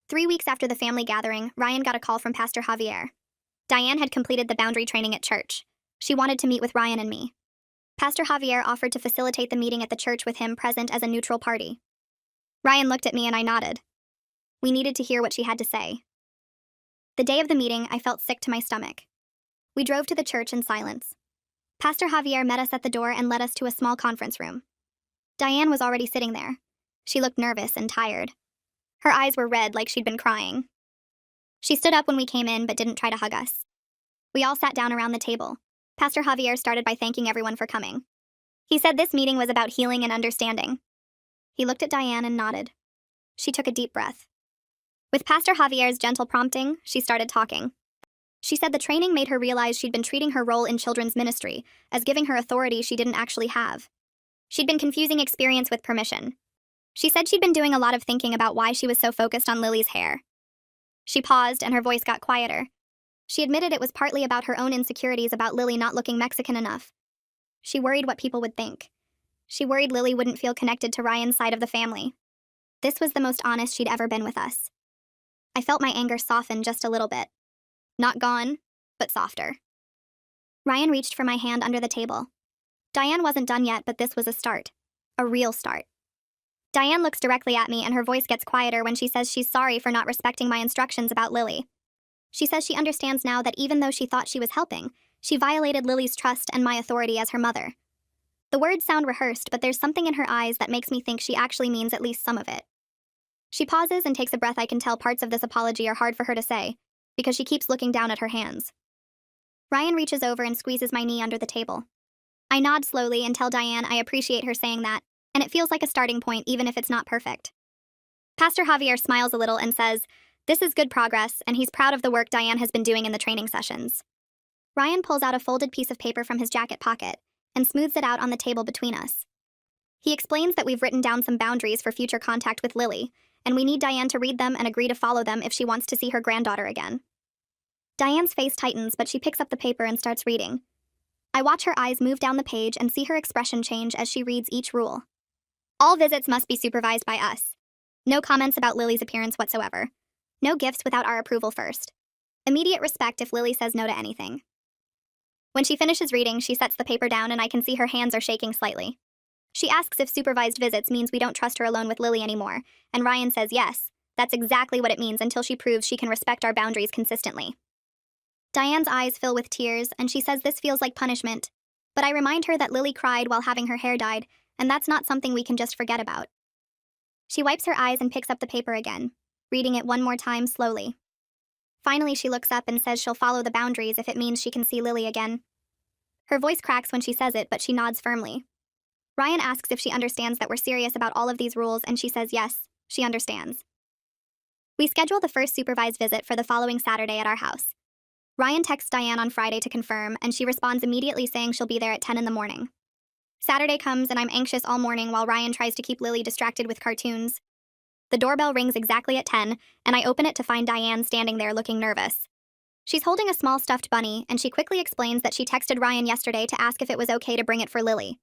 3 weeks after the family gathering, Ryan got a call from Pastor Javier. Diane had completed the boundary training at church. She wanted to meet with Ryan and me. Pastor Javier offered to facilitate the meeting at the church with him present as a neutral party. Ryan looked at me and I nodded. We needed to hear what she had to say. The day of the meeting, I felt sick to my stomach. We drove to the church in silence. Pastor Javier met us at the door and led us to a small conference room. Diane was already sitting there. She looked nervous and tired. Her eyes were red like she'd been crying. She stood up when we came in but didn't try to hug us. We all sat down around the table. Pastor Javier started by thanking everyone for coming. He said this meeting was about healing and understanding. He looked at Diane and nodded. She took a deep breath. With Pastor Javier's gentle prompting, she started talking. She said the training made her realize she'd been treating her role in children's ministry as giving her authority she didn't actually have. She'd been confusing experience with permission. She said she'd been doing a lot of thinking about why she was so focused on Lily's hair. She paused and her voice got quieter. She admitted it was partly about her own insecurities about Lily not looking Mexican enough. She worried what people would think. She worried Lily wouldn't feel connected to Ryan's side of the family. This was the most honest she'd ever been with us. I felt my anger soften just a little bit. Not gone, but softer. Ryan reached for my hand under the table. Diane wasn't done yet, but this was a start. A real start. Diane looks directly at me and her voice gets quieter when she says she's sorry for not respecting my instructions about Lily. She says she understands now that even though she thought she was helping, she violated Lily's trust and my authority as her mother. The words sound rehearsed, but there's something in her eyes that makes me think she actually means at least some of it. She pauses and takes a breath. I can tell parts of this apology are hard for her to say, because she keeps looking down at her hands. Ryan reaches over and squeezes my knee under the table. I nod slowly and tell Diane I appreciate her saying that, and it feels like a starting point even if it's not perfect. Pastor Javier smiles a little and says, "This is good progress, and he's proud of the work Diane has been doing in the training sessions." Ryan pulls out a folded piece of paper from his jacket pocket and smooths it out on the table between us. He explains that we've written down some boundaries for future contact with Lily, and we need Diane to read them and agree to follow them if she wants to see her granddaughter again. Diane's face tightens, but she picks up the paper and starts reading. I watch her eyes move down the page and see her expression change as she reads each rule. All visits must be supervised by us. No comments about Lily's appearance whatsoever. No gifts without our approval first. Immediate respect if Lily says no to anything. When she finishes reading, she sets the paper down and I can see her hands are shaking slightly. She asks if supervised visits means we don't trust her alone with Lily anymore, and Ryan says yes, that's exactly what it means until she proves she can respect our boundaries consistently. Diane's eyes fill with tears, and she says this feels like punishment, but I remind her that Lily cried while having her hair dyed, and that's not something we can just forget about. She wipes her eyes and picks up the paper again, reading it one more time slowly. Finally, she looks up and says she'll follow the boundaries if it means she can see Lily again. Her voice cracks when she says it, but she nods firmly. Ryan asks if she understands that we're serious about all of these rules, and she says yes, she understands. We schedule the first supervised visit for the following Saturday at our house. Ryan texts Diane on Friday to confirm, and she responds immediately saying she'll be there at 10 in the morning. Saturday comes, and I'm anxious all morning while Ryan tries to keep Lily distracted with cartoons. The doorbell rings exactly at 10, and I open it to find Diane standing there looking nervous. She's holding a small stuffed bunny, and she quickly explains that she texted Ryan yesterday to ask if it was okay to bring it for Lily.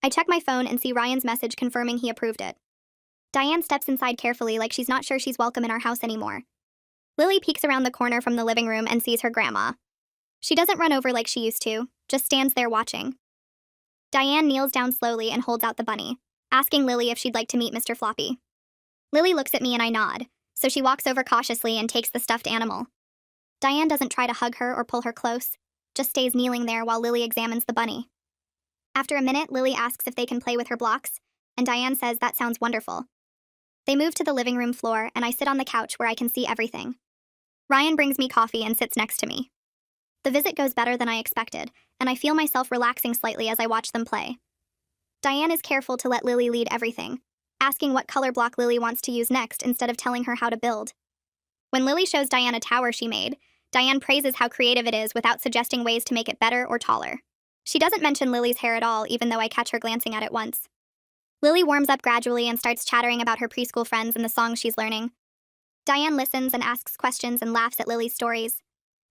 I check my phone and see Ryan's message confirming he approved it. Diane steps inside carefully like she's not sure she's welcome in our house anymore. Lily peeks around the corner from the living room and sees her grandma. She doesn't run over like she used to, just stands there watching. Diane kneels down slowly and holds out the bunny, asking Lily if she'd like to meet Mr. Floppy. Lily looks at me and I nod, so she walks over cautiously and takes the stuffed animal. Diane doesn't try to hug her or pull her close, just stays kneeling there while Lily examines the bunny. After a minute, Lily asks if they can play with her blocks, and Diane says that sounds wonderful. They move to the living room floor, and I sit on the couch where I can see everything. Ryan brings me coffee and sits next to me. The visit goes better than I expected, and I feel myself relaxing slightly as I watch them play. Diane is careful to let Lily lead everything, asking what color block Lily wants to use next instead of telling her how to build. When Lily shows Diane a tower she made, Diane praises how creative it is without suggesting ways to make it better or taller. She doesn't mention Lily's hair at all, even though I catch her glancing at it once. Lily warms up gradually and starts chattering about her preschool friends and the songs she's learning. Diane listens and asks questions and laughs at Lily's stories.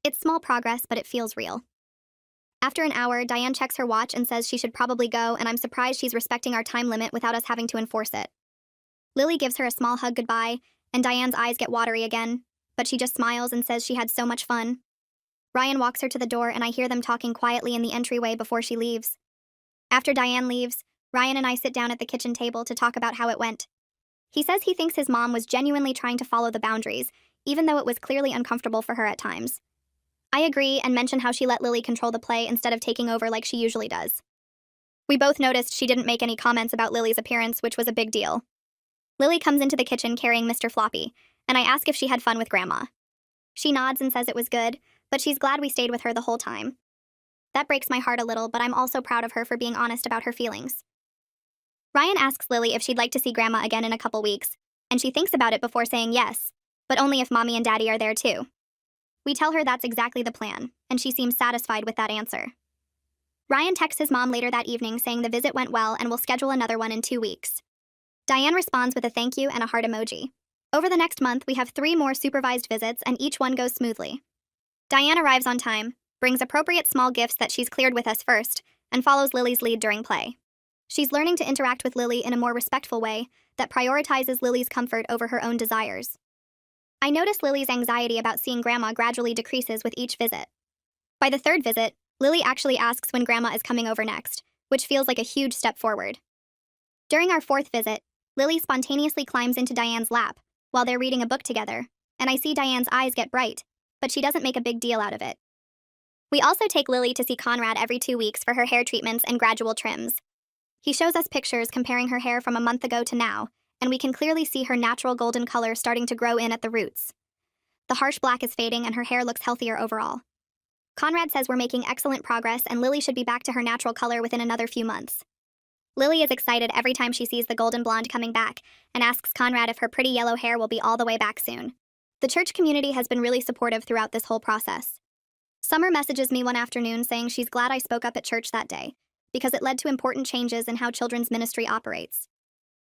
It's small progress, but it feels real. After an hour, Diane checks her watch and says she should probably go, and I'm surprised she's respecting our time limit without us having to enforce it. Lily gives her a small hug goodbye, and Diane's eyes get watery again, but she just smiles and says she had so much fun. Ryan walks her to the door, and I hear them talking quietly in the entryway before she leaves. After Diane leaves, Ryan and I sit down at the kitchen table to talk about how it went. He says he thinks his mom was genuinely trying to follow the boundaries, even though it was clearly uncomfortable for her at times. I agree and mention how she let Lily control the play instead of taking over like she usually does. We both noticed she didn't make any comments about Lily's appearance, which was a big deal. Lily comes into the kitchen carrying Mr. Floppy, and I ask if she had fun with Grandma. She nods and says it was good, but she's glad we stayed with her the whole time. That breaks my heart a little, but I'm also proud of her for being honest about her feelings. Ryan asks Lily if she'd like to see Grandma again in a couple weeks, and she thinks about it before saying yes, but only if Mommy and Daddy are there too. We tell her that's exactly the plan, and she seems satisfied with that answer. Ryan texts his mom later that evening saying the visit went well and will schedule another one in 2 weeks. Diane responds with a thank you and a heart emoji. Over the next month, we have 3 more supervised visits, and each one goes smoothly. Diane arrives on time, brings appropriate small gifts that she's cleared with us first, and follows Lily's lead during play. She's learning to interact with Lily in a more respectful way that prioritizes Lily's comfort over her own desires. I notice Lily's anxiety about seeing Grandma gradually decreases with each visit. By the 3rd visit, Lily actually asks when Grandma is coming over next, which feels like a huge step forward. During our 4th visit, Lily spontaneously climbs into Diane's lap while they're reading a book together, and I see Diane's eyes get bright, but she doesn't make a big deal out of it. We also take Lily to see Conrad every 2 weeks for her hair treatments and gradual trims. He shows us pictures comparing her hair from a month ago to now, and we can clearly see her natural golden color starting to grow in at the roots. The harsh black is fading and her hair looks healthier overall. Conrad says we're making excellent progress and Lily should be back to her natural color within another few months. Lily is excited every time she sees the golden blonde coming back and asks Conrad if her pretty yellow hair will be all the way back soon. The church community has been really supportive throughout this whole process. Summer messages me one afternoon saying she's glad I spoke up at church that day because it led to important changes in how children's ministry operates.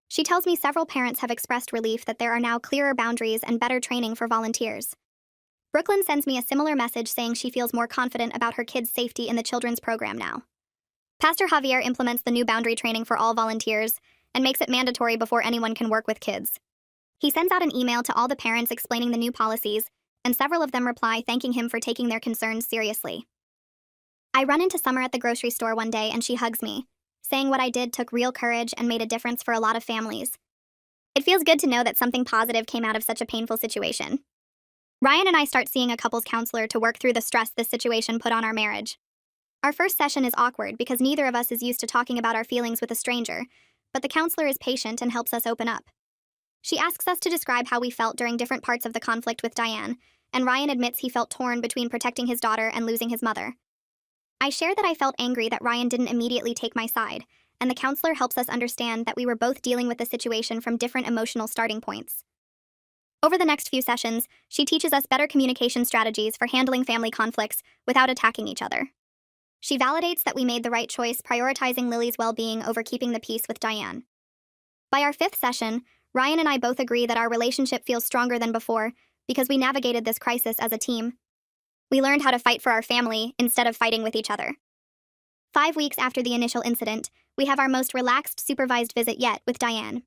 She tells me several parents have expressed relief that there are now clearer boundaries and better training for volunteers. Brooklyn sends me a similar message saying she feels more confident about her kids' safety in the children's program now. Pastor Javier implements the new boundary training for all volunteers and makes it mandatory before anyone can work with kids. He sends out an email to all the parents explaining the new policies, and several of them reply thanking him for taking their concerns seriously. I run into Summer at the grocery store one day and she hugs me, saying what I did took real courage and made a difference for a lot of families. It feels good to know that something positive came out of such a painful situation. Ryan and I start seeing a couples counselor to work through the stress this situation put on our marriage. Our first session is awkward because neither of us is used to talking about our feelings with a stranger, but the counselor is patient and helps us open up. She asks us to describe how we felt during different parts of the conflict with Diane, and Ryan admits he felt torn between protecting his daughter and losing his mother. I share that I felt angry that Ryan didn't immediately take my side, and the counselor helps us understand that we were both dealing with the situation from different emotional starting points. Over the next few sessions, she teaches us better communication strategies for handling family conflicts without attacking each other. She validates that we made the right choice prioritizing Lily's well-being over keeping the peace with Diane. By our 5th session, Ryan and I both agree that our relationship feels stronger than before because we navigated this crisis as a team. We learned how to fight for our family instead of fighting with each other. 5 weeks after the initial incident, we have our most relaxed supervised visit yet with Diane.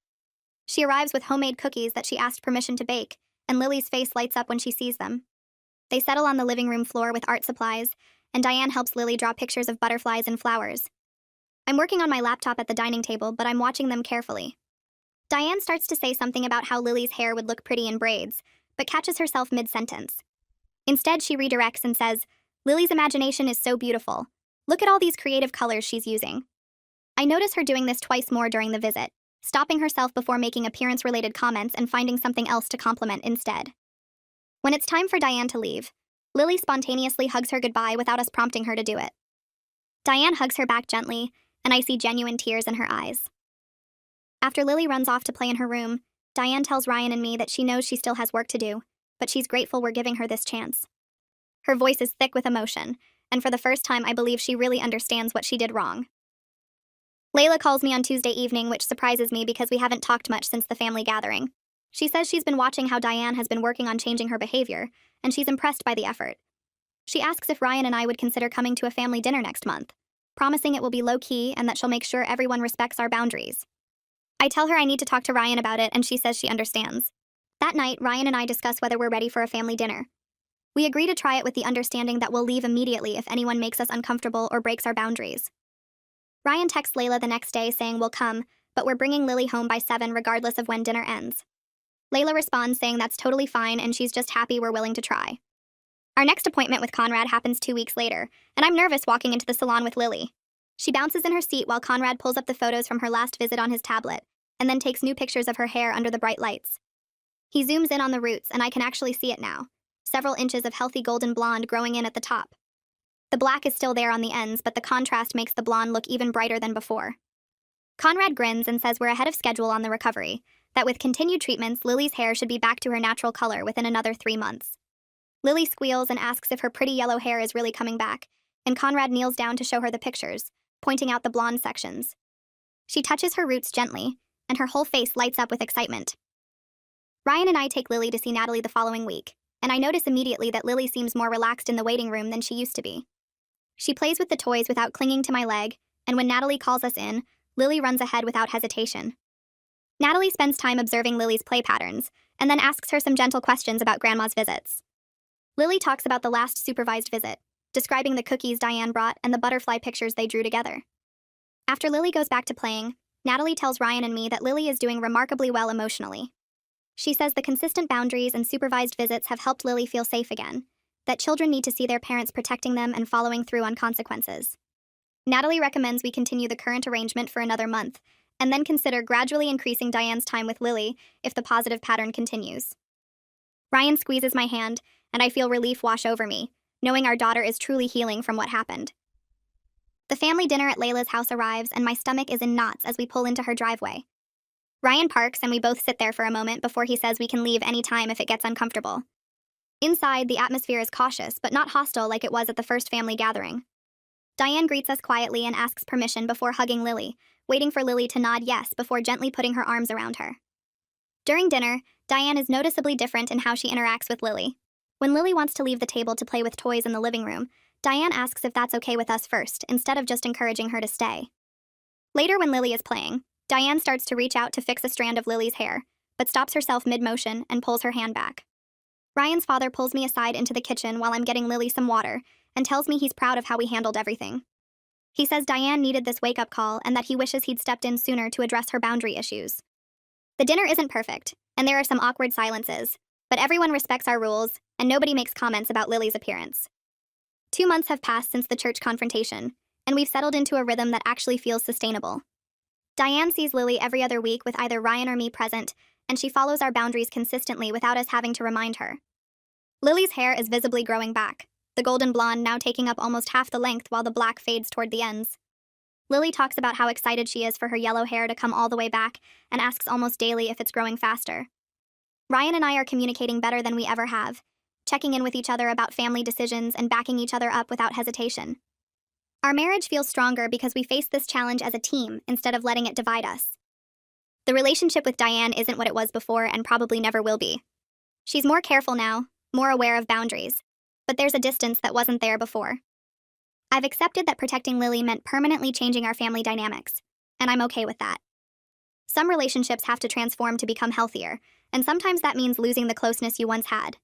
She arrives with homemade cookies that she asked permission to bake, and Lily's face lights up when she sees them. They settle on the living room floor with art supplies, and Diane helps Lily draw pictures of butterflies and flowers. I'm working on my laptop at the dining table, but I'm watching them carefully. Diane starts to say something about how Lily's hair would look pretty in braids, but catches herself mid-sentence. Instead, she redirects and says, "Lily's imagination is so beautiful. Look at all these creative colors she's using." I notice her doing this twice more during the visit, stopping herself before making appearance-related comments and finding something else to compliment instead. When it's time for Diane to leave, Lily spontaneously hugs her goodbye without us prompting her to do it. Diane hugs her back gently, and I see genuine tears in her eyes. After Lily runs off to play in her room, Diane tells Ryan and me that she knows she still has work to do, but she's grateful we're giving her this chance. Her voice is thick with emotion, and for the first time I believe she really understands what she did wrong. Layla calls me on Tuesday evening, which surprises me because we haven't talked much since the family gathering. She says she's been watching how Diane has been working on changing her behavior, and she's impressed by the effort. She asks if Ryan and I would consider coming to a family dinner next month, promising it will be low-key and that she'll make sure everyone respects our boundaries. I tell her I need to talk to Ryan about it, and she says she understands. That night, Ryan and I discuss whether we're ready for a family dinner. We agree to try it with the understanding that we'll leave immediately if anyone makes us uncomfortable or breaks our boundaries. Ryan texts Layla the next day saying we'll come, but we're bringing Lily home by 7 regardless of when dinner ends. Layla responds saying that's totally fine and she's just happy we're willing to try. Our next appointment with Conrad happens 2 weeks later, and I'm nervous walking into the salon with Lily. She bounces in her seat while Conrad pulls up the photos from her last visit on his tablet, and then takes new pictures of her hair under the bright lights. He zooms in on the roots, and I can actually see it now, several inches of healthy golden blonde growing in at the top. The black is still there on the ends, but the contrast makes the blonde look even brighter than before. Conrad grins and says we're ahead of schedule on the recovery, that with continued treatments, Lily's hair should be back to her natural color within another 3 months. Lily squeals and asks if her pretty yellow hair is really coming back, and Conrad kneels down to show her the pictures, pointing out the blonde sections. She touches her roots gently, and her whole face lights up with excitement. Ryan and I take Lily to see Natalie the following week, and I notice immediately that Lily seems more relaxed in the waiting room than she used to be. She plays with the toys without clinging to my leg, and when Natalie calls us in, Lily runs ahead without hesitation. Natalie spends time observing Lily's play patterns, and then asks her some gentle questions about Grandma's visits. Lily talks about the last supervised visit, describing the cookies Diane brought and the butterfly pictures they drew together. After Lily goes back to playing, Natalie tells Ryan and me that Lily is doing remarkably well emotionally. She says the consistent boundaries and supervised visits have helped Lily feel safe again, that children need to see their parents protecting them and following through on consequences. Natalie recommends we continue the current arrangement for another month, and then consider gradually increasing Diane's time with Lily if the positive pattern continues. Ryan squeezes my hand, and I feel relief wash over me, knowing our daughter is truly healing from what happened. The family dinner at Layla's house arrives, and my stomach is in knots as we pull into her driveway. Ryan parks, and we both sit there for a moment before he says we can leave any time if it gets uncomfortable. Inside, the atmosphere is cautious, but not hostile like it was at the first family gathering. Diane greets us quietly and asks permission before hugging Lily, waiting for Lily to nod yes before gently putting her arms around her. During dinner, Diane is noticeably different in how she interacts with Lily. When Lily wants to leave the table to play with toys in the living room, Diane asks if that's okay with us first, instead of just encouraging her to stay. Later, when Lily is playing, Diane starts to reach out to fix a strand of Lily's hair, but stops herself mid-motion and pulls her hand back. Ryan's father pulls me aside into the kitchen while I'm getting Lily some water, and tells me he's proud of how we handled everything. He says Diane needed this wake-up call and that he wishes he'd stepped in sooner to address her boundary issues. The dinner isn't perfect, and there are some awkward silences, but everyone respects our rules, and nobody makes comments about Lily's appearance. 2 months have passed since the church confrontation, and we've settled into a rhythm that actually feels sustainable. Diane sees Lily every other week with either Ryan or me present, and she follows our boundaries consistently without us having to remind her. Lily's hair is visibly growing back, the golden blonde now taking up almost half the length while the black fades toward the ends. Lily talks about how excited she is for her yellow hair to come all the way back and asks almost daily if it's growing faster. Ryan and I are communicating better than we ever have, checking in with each other about family decisions and backing each other up without hesitation. Our marriage feels stronger because we face this challenge as a team instead of letting it divide us. The relationship with Diane isn't what it was before and probably never will be. She's more careful now, more aware of boundaries, but there's a distance that wasn't there before. I've accepted that protecting Lily meant permanently changing our family dynamics, and I'm okay with that. Some relationships have to transform to become healthier, and sometimes that means losing the closeness you once had.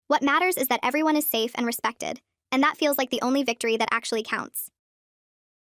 What matters is that everyone is safe and respected, and that feels like the only victory that actually counts.